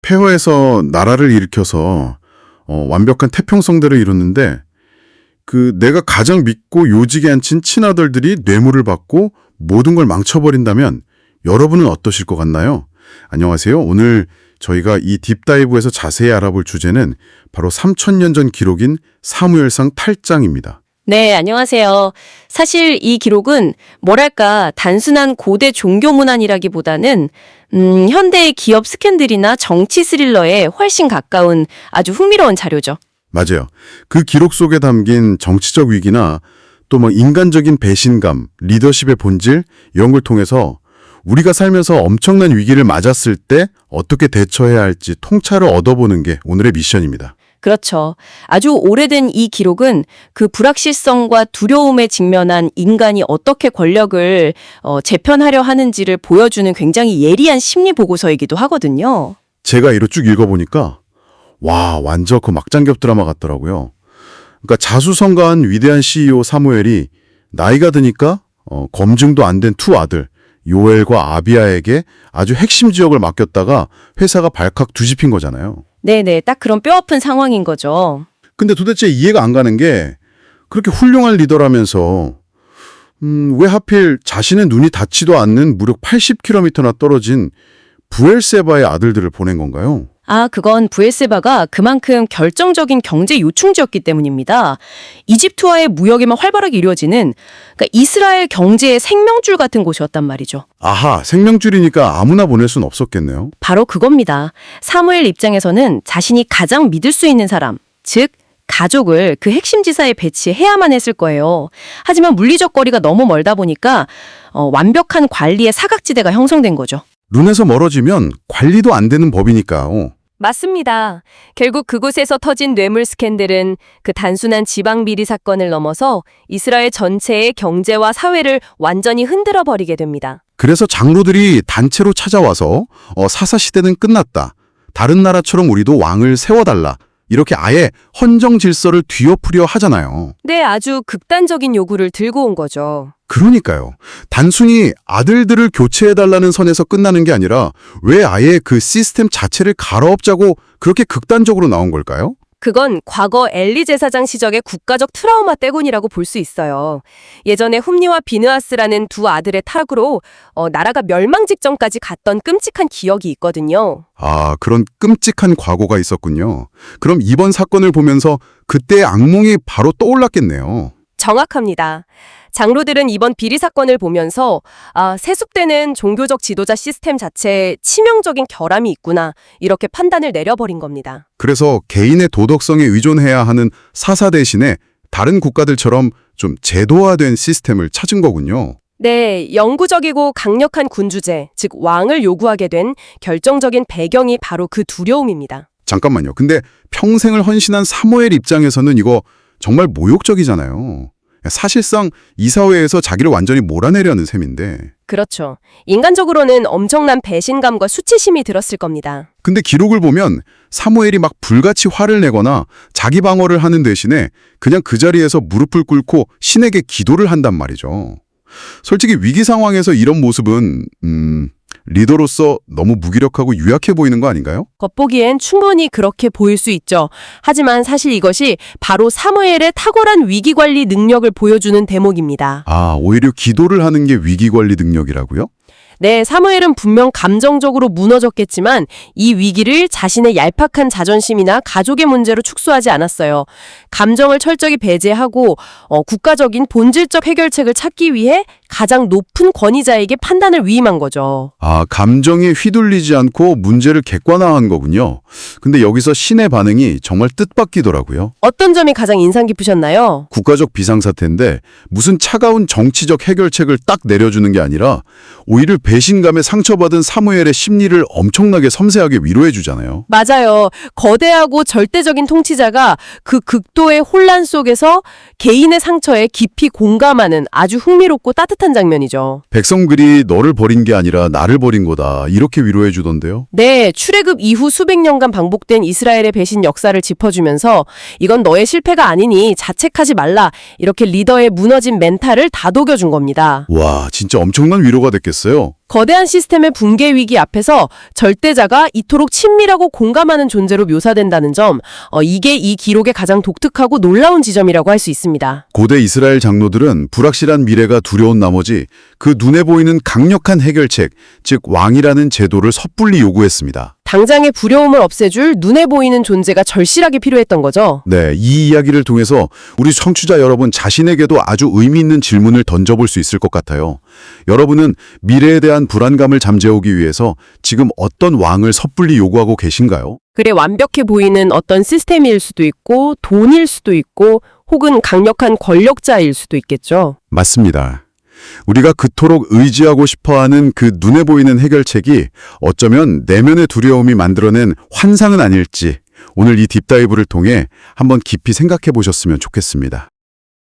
폐허에서 나라를 일으켜서 완벽한 태평성대를 이뤘는데 내가 가장 믿고 요직에 앉힌 친아들들이 뇌물을 받고 모든 걸 망쳐버린다면 여러분은 어떠실 것 같나요? 안녕하세요. 오늘 저희가 이 딥다이브에서 자세히 알아볼 주제는 바로 3000년 전 기록인 사무엘상 8장입니다. 네, 안녕하세요. 사실 이 기록은 뭐랄까 단순한 고대 종교 문안이라기보다는 현대의 기업 스캔들이나 정치 스릴러에 훨씬 가까운 아주 흥미로운 자료죠. 맞아요. 그 기록 속에 담긴 정치적 위기나 또 인간적인 배신감, 리더십의 본질 이런 걸 통해서 우리가 살면서 엄청난 위기를 맞았을 때 어떻게 대처해야 할지 통찰을 얻어보는 게 오늘의 미션입니다. 그렇죠. 아주 오래된 이 기록은 그 불확실성과 두려움에 직면한 인간이 어떻게 권력을 재편하려 하는지를 보여주는 굉장히 예리한 심리 보고서이기도 하거든요. 제가 이로 쭉 읽어보니까 와, 완전 그 막장겹 드라마 같더라고요. 그러니까 자수성가한 위대한 CEO 사무엘이 나이가 드니까 검증도 안 된 두 아들 요엘과 아비야에게 아주 핵심 지역을 맡겼다가 회사가 발칵 뒤집힌 거잖아요. 네네, 딱 그런 뼈아픈 상황인 거죠. 근데 도대체 이해가 안 가는 게 그렇게 훌륭한 리더라면서 왜 하필 자신의 눈이 닿지도 않는 무려 80km나 떨어진 부엘세바의 아들들을 보낸 건가요? 그건 부엘세바가 그만큼 결정적인 경제 요충지였기 때문입니다. 이집트와의 무역에만 활발하게 이루어지는 그러니까 이스라엘 경제의 생명줄 같은 곳이었단 말이죠. 아하, 생명줄이니까 아무나 보낼 순 없었겠네요. 바로 그겁니다. 사무엘 입장에서는 자신이 가장 믿을 수 있는 사람, 즉 가족을 그 핵심 지사에 배치해야만 했을 거예요. 하지만 물리적 거리가 너무 멀다 보니까 완벽한 관리의 사각지대가 형성된 거죠. 눈에서 멀어지면 관리도 안 되는 법이니까요. 맞습니다. 결국 그곳에서 터진 뇌물 스캔들은 그 단순한 지방 비리 사건을 넘어서 이스라엘 전체의 경제와 사회를 완전히 흔들어 버리게 됩니다. 그래서 장로들이 단체로 찾아와서 사사시대는 끝났다. 다른 나라처럼 우리도 왕을 세워달라. 이렇게 아예 헌정 질서를 뒤엎으려 하잖아요. 네, 아주 극단적인 요구를 들고 온 거죠. 그러니까요. 단순히 아들들을 교체해달라는 선에서 끝나는 게 아니라 왜 아예 그 시스템 자체를 갈아엎자고 그렇게 극단적으로 나온 걸까요? 그건 과거 엘리 제사장 시절의 국가적 트라우마 때문이라고 볼 수 있어요. 예전에 훔니와 비느하스라는 두 아들의 타락으로 나라가 멸망 직전까지 갔던 끔찍한 기억이 있거든요. 그런 끔찍한 과거가 있었군요. 그럼 이번 사건을 보면서 그때의 악몽이 바로 떠올랐겠네요. 정확합니다. 장로들은 이번 비리 사건을 보면서 세습되는 종교적 지도자 시스템 자체에 치명적인 결함이 있구나 이렇게 판단을 내려버린 겁니다. 그래서 개인의 도덕성에 의존해야 하는 사사 대신에 다른 국가들처럼 좀 제도화된 시스템을 찾은 거군요. 네, 영구적이고 강력한 군주제, 즉 왕을 요구하게 된 결정적인 배경이 바로 그 두려움입니다. 잠깐만요. 근데 평생을 헌신한 사무엘 입장에서는 이거 정말 모욕적이잖아요. 사실상 이 사회에서 자기를 완전히 몰아내려는 셈인데. 그렇죠. 인간적으로는 엄청난 배신감과 수치심이 들었을 겁니다. 근데 기록을 보면 사무엘이 막 불같이 화를 내거나 자기 방어를 하는 대신에 그냥 그 자리에서 무릎을 꿇고 신에게 기도를 한단 말이죠. 솔직히 위기 상황에서 이런 모습은 리더로서 너무 무기력하고 유약해 보이는 거 아닌가요? 겉보기엔 충분히 그렇게 보일 수 있죠. 하지만 사실 이것이 바로 사무엘의 탁월한 위기관리 능력을 보여주는 대목입니다. 오히려 기도를 하는 게 위기관리 능력이라고요? 네, 사무엘은 분명 감정적으로 무너졌겠지만 이 위기를 자신의 얄팍한 자존심이나 가족의 문제로 축소하지 않았어요. 감정을 철저히 배제하고 국가적인 본질적 해결책을 찾기 위해 가장 높은 권위자에게 판단을 위임한 거죠. 감정에 휘둘리지 않고 문제를 객관화한 거군요. 근데 여기서 신의 반응이 정말 뜻밖이더라고요. 어떤 점이 가장 인상 깊으셨나요? 국가적 비상사태인데 무슨 차가운 정치적 해결책을 딱 내려주는 게 아니라 오히려 배신감에 상처받은 사무엘의 심리를 엄청나게 섬세하게 위로해 주잖아요. 맞아요. 거대하고 절대적인 통치자가 그 극도의 혼란 속에서 개인의 상처에 깊이 공감하는 아주 흥미롭고 따뜻한 장면이죠. 백성들이 너를 버린 게 아니라 나를 버린 거다. 이렇게 위로해 주던데요. 네, 출애굽 이후 수백 년간 반복된 이스라엘의 배신 역사를 짚어주면서 이건 너의 실패가 아니니 자책하지 말라. 이렇게 리더의 무너진 멘탈을 다독여준 겁니다. 와, 진짜 엄청난 위로가 됐겠어요. 거대한 시스템의 붕괴 위기 앞에서 절대자가 이토록 친밀하고 공감하는 존재로 묘사된다는 점, 이게 이 기록의 가장 독특하고 놀라운 지점이라고 할 수 있습니다. 고대 이스라엘 장로들은 불확실한 미래가 두려운 나머지 그 눈에 보이는 강력한 해결책, 즉 왕이라는 제도를 섣불리 요구했습니다. 당장의 두려움을 없애줄 눈에 보이는 존재가 절실하게 필요했던 거죠. 네, 이 이야기를 통해서 우리 청취자 여러분 자신에게도 아주 의미 있는 질문을 던져볼 수 있을 것 같아요. 여러분은 미래에 대한 불안감을 잠재우기 위해서 지금 어떤 왕을 섣불리 요구하고 계신가요? 그래 완벽해 보이는 어떤 시스템일 수도 있고 돈일 수도 있고 혹은 강력한 권력자일 수도 있겠죠. 맞습니다. 우리가 그토록 의지하고 싶어하는 그 눈에 보이는 해결책이 어쩌면 내면의 두려움이 만들어낸 환상은 아닐지 오늘 이 딥다이브를 통해 한번 깊이 생각해 보셨으면 좋겠습니다.